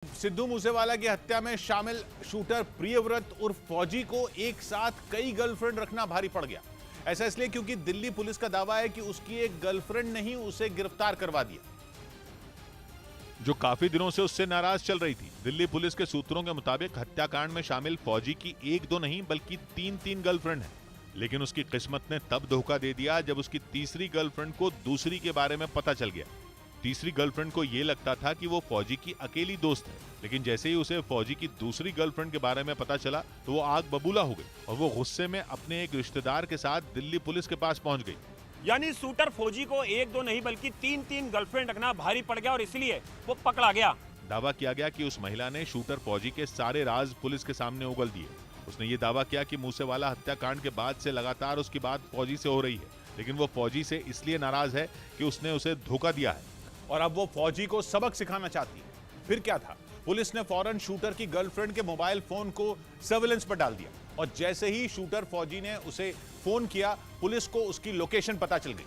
सिद्धू मूसेवाला की हत्या में शामिल शूटर प्रियव्रत उर्फ फौजी को एक साथ कई गर्लफ्रेंड रखना भारी पड़ गया। ऐसा इसलिए क्योंकि दिल्ली पुलिस का दावा है कि उसकी एक गर्लफ्रेंड ने ही उसे गिरफ्तार करवा दिया, जो काफी दिनों से उससे नाराज चल रही थी। दिल्ली पुलिस के सूत्रों के मुताबिक हत्याकांड में शामिल फौजी की एक दो नहीं बल्कि तीन गर्लफ्रेंड है। लेकिन उसकी किस्मत ने तब धोखा दे दिया जब उसकी तीसरी गर्लफ्रेंड को दूसरी के बारे में पता चल गया। तीसरी गर्लफ्रेंड को यह लगता था कि वो फौजी की अकेली दोस्त है, लेकिन जैसे ही उसे फौजी की दूसरी गर्लफ्रेंड के बारे में पता चला तो वो आग बबूला हो गई और वो गुस्से में अपने एक रिश्तेदार के साथ दिल्ली पुलिस के पास पहुंच गई। यानी शूटर फौजी को एक दो नहीं बल्कि तीन गर्लफ्रेंड रखना भारी पड़ गया और इसलिए वो पकड़ा गया। दावा किया गया कि उस महिला ने शूटर फौजी के सारे राज पुलिस के सामने उगल दिए। उसने ये दावा किया कि मूसेवाला हत्याकांड के बाद से लगातार उसकी बात फौजी से हो रही है, लेकिन वो फौजी से इसलिए नाराज है कि उसने उसे धोखा दिया है और अब वो फौजी को सबक सिखाना चाहती है। फिर क्या था, पुलिस ने फौरन शूटर की गर्लफ्रेंड के मोबाइल फोन को सर्विलेंस पर डाल दिया और जैसे ही शूटर फौजी ने उसे फोन किया, पुलिस को उसकी लोकेशन पता चल गई,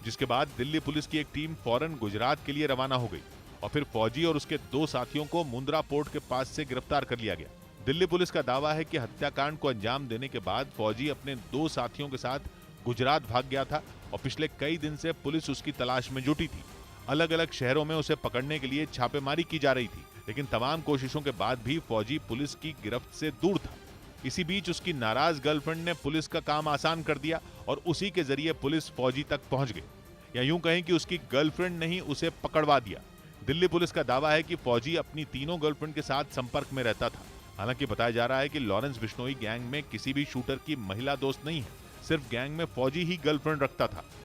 जिसके बाद दिल्ली पुलिस की एक टीम फौरन गुजरात के लिए रवाना हो गई और फिर फौजी और उसके दो साथियों को मुंद्रा पोर्ट के पास से गिरफ्तार कर लिया गया। दिल्ली पुलिस का दावा है कि हत्याकांड को अंजाम देने के बाद फौजी अपने दो साथियों के साथ गुजरात भाग गया था और पिछले कई दिन से पुलिस उसकी तलाश में जुटी थी। अलग अलग शहरों में उसे पकड़ने के लिए छापेमारी की जा रही थी, लेकिन तमाम कोशिशों के बाद भी फौजी पुलिस की गिरफ्त से दूर था। इसी बीच उसकी नाराज गर्लफ्रेंड ने पुलिस का काम आसान कर दिया और उसी के जरिए पुलिस फौजी तक पहुंच गई, या यूं कहें कि उसकी गर्लफ्रेंड ने ही उसे पकड़वा दिया। दिल्ली पुलिस का दावा है कि फौजी अपनी तीनों गर्लफ्रेंड के साथ संपर्क में रहता था। हालांकि बताया जा रहा है कि लॉरेंस बिश्नोई गैंग में किसी भी शूटर की महिला दोस्त नहीं है, सिर्फ गैंग में फौजी ही गर्लफ्रेंड रखता था।